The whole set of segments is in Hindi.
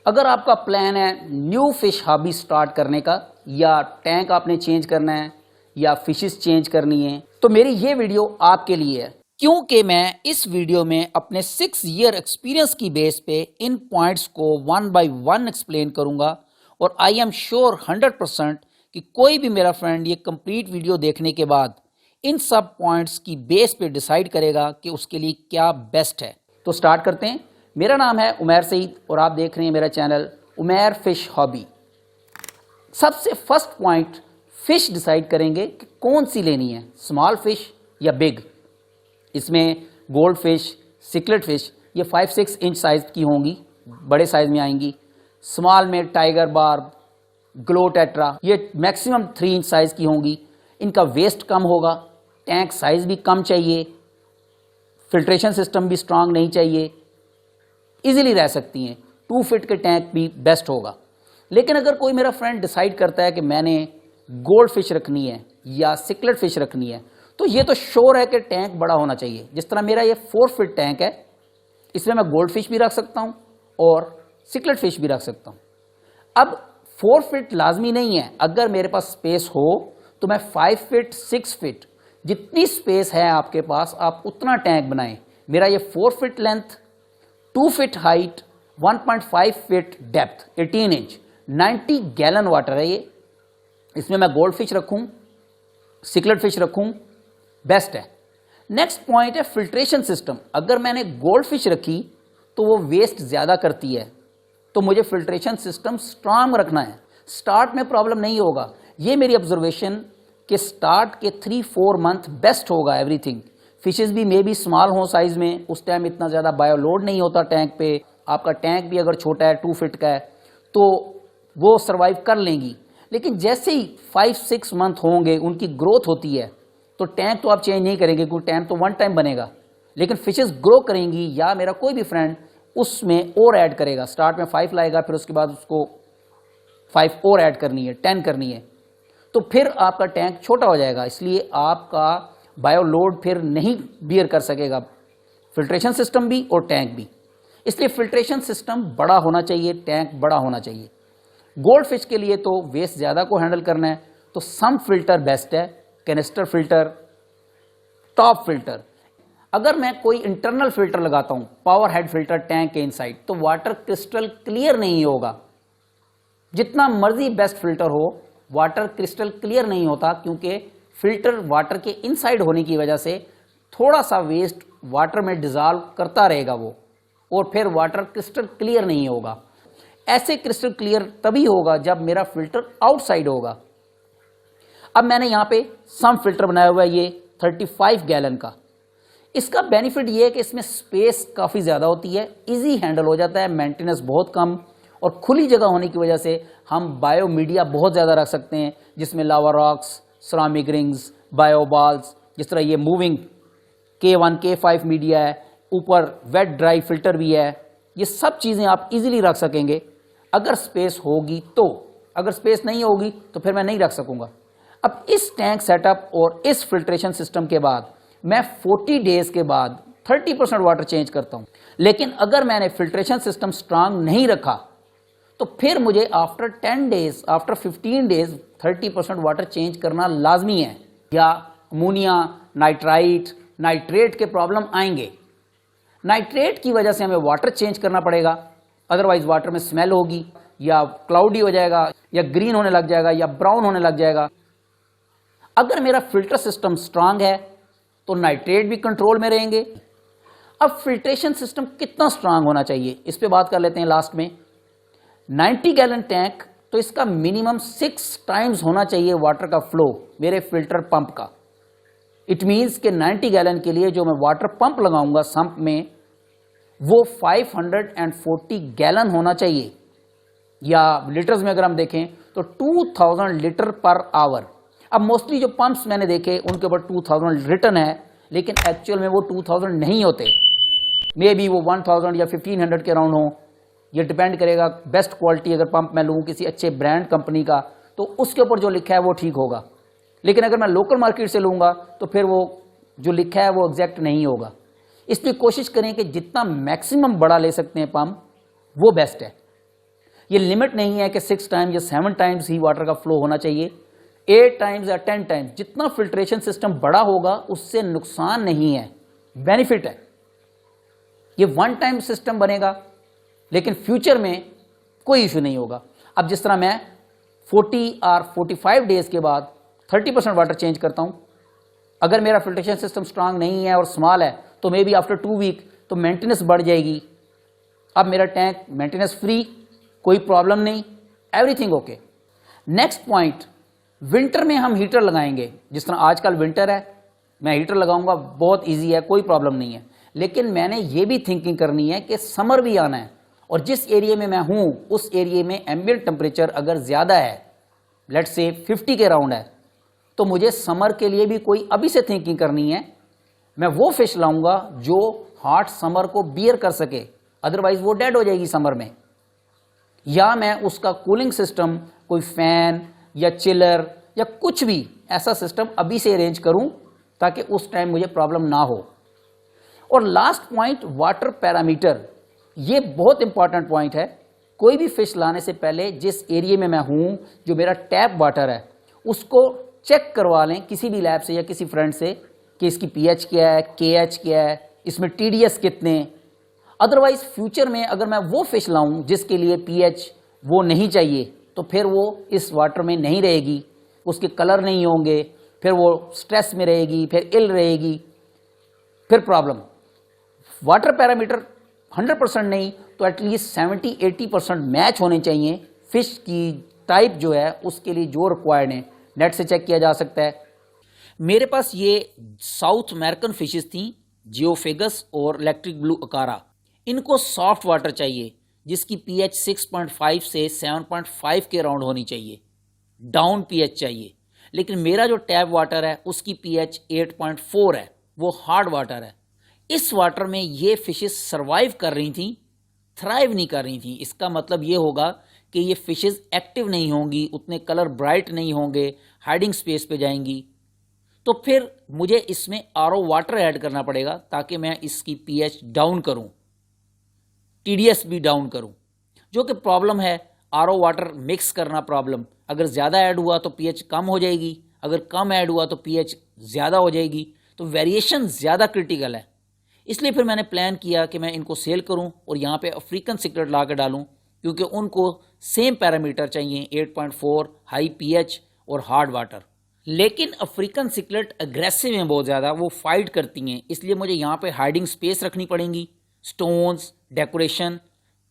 अगर आपका प्लान है न्यू फिश हॉबी स्टार्ट करने का, या टैंक आपने चेंज करना है या फिशेस चेंज करनी है, तो मेरी ये वीडियो आपके लिए है, क्योंकि मैं इस वीडियो में अपने 6 ईयर एक्सपीरियंस की बेस पे इन पॉइंट्स को 1 बाय 1 एक्सप्लेन करूंगा। और आई एम श्योर 100% कि कोई भी मेरा फ्रेंड ये कंप्लीट वीडियो देखने के बाद इन सब पॉइंट्स की बेस पे डिसाइड करेगा कि उसके लिए क्या बेस्ट है। तो स्टार्ट करते हैं। मेरा नाम है उमैर सईद और आप देख रहे हैं मेरा चैनल उमैर फिश हॉबी। सबसे फर्स्ट पॉइंट, फिश डिसाइड करेंगे कि कौन सी लेनी है, स्मॉल फिश या बिग। इसमें गोल्ड फिश, सिकलेट फिश ये 5-6 इंच साइज की होंगी, बड़े साइज में आएंगी। स्मॉल में टाइगर बार्ब, ग्लो टेट्रा ये मैक्सिमम 3 इंच साइज की होंगी। इनका वेस्ट कम होगा, टैंक साइज भी कम चाहिए, फिल्ट्रेशन सिस्टम भी स्ट्रांग नहीं चाहिए, इजीली रह सकती हैं। 2 फीट के टैंक भी बेस्ट होगा। लेकिन अगर कोई मेरा फ्रेंड डिसाइड करता है कि मैंने गोल्ड फिश रखनी है या सिकलेट फिश रखनी है, तो ये तो श्योर है कि टैंक बड़ा होना चाहिए। जिस तरह मेरा ये 4 फीट टैंक है, इसमें मैं गोल्ड फिश भी रख सकता हूँ और सिकलेट फिश भी रख सकता हूँ। अब 4 फीट लाजमी नहीं है, अगर मेरे पास स्पेस हो तो मैं 5 फीट 6 फीट जितनी स्पेस है आपके पास आप उतना टैंक बनाएं। मेरा ये 4 feet length, 2 feet height, 1.5 feet depth, 18 inch, 90 gallon water है ये। इसमें मैं गोल्ड फिश रखूं, सिकलेट फिश रखूं, बेस्ट है। नेक्स्ट पॉइंट है फिल्ट्रेशन सिस्टम। अगर मैंने गोल्ड फिश रखी तो वो वेस्ट ज़्यादा करती है, तो मुझे फिल्ट्रेशन सिस्टम स्ट्रांग रखना है। स्टार्ट में प्रॉब्लम नहीं होगा, ये मेरी ऑब्जर्वेशन कि स्टार्ट के 3-4 मंथ बेस्ट होगा एवरीथिंग। फिशेस भी मे बी स्मॉल हो साइज में, उस टाइम इतना ज़्यादा बायो लोड नहीं होता टैंक पे। आपका टैंक भी अगर छोटा है 2 फीट का है तो वो सर्वाइव कर लेंगी। लेकिन जैसे ही 5-6 मंथ होंगे, उनकी ग्रोथ होती है, तो टैंक तो आप चेंज नहीं करेंगे क्योंकि टैंक तो 1 टाइम बनेगा। लेकिन फिशेस ग्रो करेंगी या मेरा कोई भी फ्रेंड उसमें और ऐड करेगा। स्टार्ट में 5 लाएगा, फिर उसके बाद उसको 5 और ऐड करनी है, 10 करनी है, तो फिर आपका टैंक छोटा हो जाएगा। इसलिए आपका बायो लोड फिर नहीं बियर कर सकेगा, फिल्ट्रेशन सिस्टम भी और टैंक भी। इसलिए फिल्ट्रेशन सिस्टम बड़ा होना चाहिए, टैंक बड़ा होना चाहिए। गोल्ड फिश के लिए तो वेस्ट ज़्यादा को हैंडल करना है, तो सम फिल्टर बेस्ट है, कैनिस्टर फिल्टर, टॉप फिल्टर। अगर मैं कोई इंटरनल फिल्टर लगाता हूँ, पावर हेड फिल्टर टैंक के इनसाइड, तो वाटर क्रिस्टल क्लियर नहीं होगा। जितना मर्जी बेस्ट फिल्टर हो, वाटर क्रिस्टल क्लियर नहीं होता, क्योंकि फिल्टर वाटर के इनसाइड होने की वजह से थोड़ा सा वेस्ट वाटर में डिजॉल्व करता रहेगा वो, और फिर वाटर क्रिस्टल क्लियर नहीं होगा। ऐसे क्रिस्टल क्लियर तभी होगा जब मेरा फिल्टर आउटसाइड होगा। अब मैंने यहाँ पे सम फिल्टर बनाया हुआ है, ये 35 गैलन का। इसका बेनिफिट ये है कि इसमें स्पेस काफ़ी ज़्यादा होती है, इजी हैंडल हो जाता है, मेंटेनेंस बहुत कम, और खुली जगह होने की वजह से हम बायो मीडिया बहुत ज़्यादा रख सकते हैं, जिसमें लावा रॉक्स, सिरामिक रिंग्स, बायोबाल्स, जिस तरह ये मूविंग K1 K5 मीडिया है, ऊपर वेट ड्राई फिल्टर भी है। ये सब चीज़ें आप इजीली रख सकेंगे अगर स्पेस होगी तो। अगर स्पेस नहीं होगी तो फिर मैं नहीं रख सकूंगा। अब इस टैंक सेटअप और इस फिल्ट्रेशन सिस्टम के बाद मैं 40 डेज के बाद 30% वाटर चेंज करता हूँ। लेकिन अगर मैंने फिल्ट्रेशन सिस्टम स्ट्रांग नहीं रखा तो फिर मुझे after 10 days, after 15 days 30% water change करना लाजमी है, या अमोनिया, नाइट्रेट के प्रॉब्लम आएंगे। नाइट्रेट की वजह से हमें वाटर चेंज करना पड़ेगा, अदरवाइज वाटर में स्मेल होगी, या क्लाउडी हो जाएगा, या ग्रीन होने लग जाएगा, या ब्राउन होने लग जाएगा। अगर मेरा फिल्टर सिस्टम स्ट्रांग है तो नाइट्रेट भी कंट्रोल में रहेंगे। अब फिल्ट्रेशन सिस्टम कितना स्ट्रांग होना चाहिए, इस पे बात कर लेते हैं लास्ट में। 90 गैलन टैंक, तो इसका मिनिमम 6 टाइम्स होना चाहिए वाटर का फ्लो मेरे फिल्टर पंप का। इट मीन्स कि 90 गैलन के लिए जो मैं वाटर पंप लगाऊंगा सम्प में, वो 540 गैलन होना चाहिए, या लीटर्स में अगर हम देखें तो 2000 लीटर पर आवर। अब मोस्टली जो पंप्स मैंने देखे उनके ऊपर 2000 रिटर्न है, लेकिन एक्चुअल में वो 2000 नहीं होते, मे बी वो 1000 या 1500 के अराउंड हो। ये डिपेंड करेगा, बेस्ट क्वालिटी अगर पंप मैं लूँ किसी अच्छे ब्रांड कंपनी का, तो उसके ऊपर जो लिखा है वो ठीक होगा। लेकिन अगर मैं लोकल मार्केट से लूँगा तो फिर वो जो लिखा है वो एग्जैक्ट नहीं होगा। इसलिए कोशिश करें कि जितना मैक्सिमम बड़ा ले सकते हैं पंप, वो बेस्ट है। ये लिमिट नहीं है कि 6 टाइम्स या 7 टाइम्स ही वाटर का फ्लो होना चाहिए, 8 टाइम्स या 10 टाइम्स। जितना फिल्ट्रेशन सिस्टम बड़ा होगा उससे नुकसान नहीं है, बेनिफिट है। ये 1 टाइम सिस्टम बनेगा लेकिन फ्यूचर में कोई इशू नहीं होगा। अब जिस तरह मैं 40 और 45 डेज के बाद 30% वाटर चेंज करता हूं, अगर मेरा फिल्ट्रेशन सिस्टम स्ट्रांग नहीं है और स्मॉल है तो मे बी आफ्टर 2 वीक तो मेंटेनेंस बढ़ जाएगी। अब मेरा टैंक मेंटेनेंस फ्री, कोई प्रॉब्लम नहीं, everything okay. Next point, winter में हम हीटर लगाएंगे। जिस तरह आजकल विंटर है, मैं हीटर लगाऊंगा, बहुत इजी है, कोई प्रॉब्लम नहीं है। लेकिन मैंने ये भी थिंकिंग करनी है कि समर भी आना है और जिस एरिया में मैं हूं उस एरिया में एम्बिएंट टेम्परेचर अगर ज़्यादा है, लेट्स से 50 के राउंड है, तो मुझे समर के लिए भी कोई अभी से थिंकिंग करनी है। मैं वो फिश लाऊंगा जो हॉट समर को बियर कर सके, अदरवाइज वो डेड हो जाएगी समर में। या मैं उसका कूलिंग सिस्टम, कोई फैन या चिलर या कुछ भी ऐसा सिस्टम अभी से अरेंज करूं ताकि उस टाइम मुझे प्रॉब्लम ना हो। और लास्ट पॉइंट, वाटर पैरामीटर। ये बहुत इंपॉर्टेंट पॉइंट है। कोई भी फिश लाने से पहले जिस एरिया में मैं हूं, जो मेरा टैप वाटर है, उसको चेक करवा लें किसी भी लैब से या किसी फ्रेंड से कि इसकी पीएच क्या है, केएच क्या है, इसमें टीडीएस कितने। अदरवाइज फ्यूचर में अगर मैं वो फिश लाऊं जिसके लिए पीएच वो नहीं चाहिए, तो फिर वो इस वाटर में नहीं रहेगी, उसके कलर नहीं होंगे, फिर वो स्ट्रेस में रहेगी, फिर इल रहेगी, फिर प्रॉब्लम। वाटर पैरामीटर 100% नहीं तो एटलीस्ट 70-80% मैच होने चाहिए। फिश की टाइप जो है उसके लिए जो रिक्वायर्ड है, नेट से चेक किया जा सकता है। मेरे पास ये साउथ अमेरिकन फिशेस थी, जियोफेगस और इलेक्ट्रिक ब्लू अकारा। इनको सॉफ्ट वाटर चाहिए जिसकी पीएच 6.5 से 7.5 के राउंड होनी चाहिए, डाउन पीएच चाहिए। लेकिन मेरा जो टैप वाटर है उसकी पीएच 8.4 है, वो हार्ड वाटर है। इस वाटर में ये फिशेस सर्वाइव कर रही थी, थ्राइव नहीं कर रही थी। इसका मतलब ये होगा कि ये फिशेस एक्टिव नहीं होंगी, उतने कलर ब्राइट नहीं होंगे, हाइडिंग स्पेस पे जाएंगी। तो फिर मुझे इसमें आरओ वाटर ऐड करना पड़ेगा ताकि मैं इसकी पीएच डाउन करूं, टीडीएस भी डाउन करूं, जो कि प्रॉब्लम है। आरओ वाटर मिक्स करना प्रॉब्लम, अगर ज़्यादा ऐड हुआ तो पीएच कम हो जाएगी, अगर कम ऐड हुआ तो पीएच ज़्यादा हो जाएगी। तो वेरिएशन ज़्यादा क्रिटिकल है। इसलिए फिर मैंने प्लान किया कि मैं इनको सेल करूं और यहाँ पे अफ्रीकन सिकलेट ला कर डालूँ, क्योंकि उनको सेम पैरामीटर चाहिए, 8.4 हाई पीएच और हार्ड वाटर। लेकिन अफ्रीकन सिकलेट अग्रेसिव हैं बहुत ज़्यादा, वो फाइट करती हैं। इसलिए मुझे यहाँ पे हाइडिंग स्पेस रखनी पड़ेंगी, स्टोन्स, डेकोरेशन,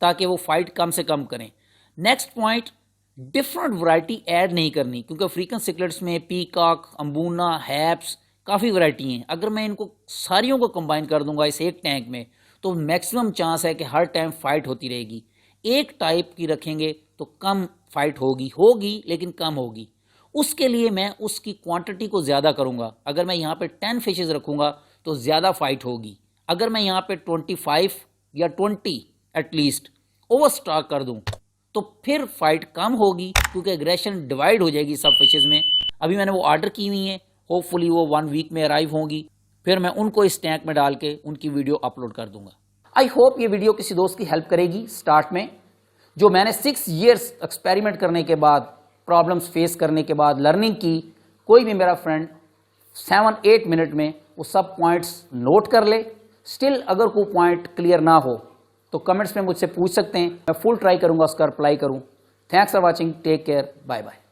ताकि वो फाइट कम से कम करें। Next point, different variety add नहीं करनी, क्योंकि अफ्रीकन सिकलेट्स में पीकॉक, अंबूना, हैप्स काफ़ी वैरायटी हैं। अगर मैं इनको सारियों को कंबाइन कर दूंगा इस एक टैंक में तो मैक्सिमम चांस है कि हर टाइम फाइट होती रहेगी। एक टाइप की रखेंगे तो कम फाइट होगी लेकिन कम होगी। उसके लिए मैं उसकी क्वांटिटी को ज़्यादा करूँगा। अगर मैं यहाँ पे 10 फिशेज़ रखूँगा तो ज़्यादा फाइट होगी। अगर मैं यहाँ पे 25 या 20 एटलीस्ट ओवर स्टॉक कर दूँ तो फिर फाइट कम होगी, क्योंकि एग्रेशन डिवाइड हो जाएगी सब फिशेज़ में। अभी मैंने वो ऑर्डर की हुई हैं, होपफुली वो 1 वीक में अराइव होंगी। फिर मैं उनको इस टैंक में डाल के उनकी वीडियो अपलोड कर दूंगा। आई होप ये वीडियो किसी दोस्त की हेल्प करेगी स्टार्ट में। जो मैंने 6 years एक्सपेरिमेंट करने के बाद, प्रॉब्लम्स फेस करने के बाद लर्निंग की, कोई भी मेरा फ्रेंड 7-8 मिनट में वो सब पॉइंट्स नोट कर ले। स्टिल अगर कोई पॉइंट क्लियर ना हो तो कमेंट्स में मुझसे पूछ सकते हैं, मैं फुल ट्राई करूँगा उसका रिप्लाई करूँ। Thanks for watching, take care, bye bye.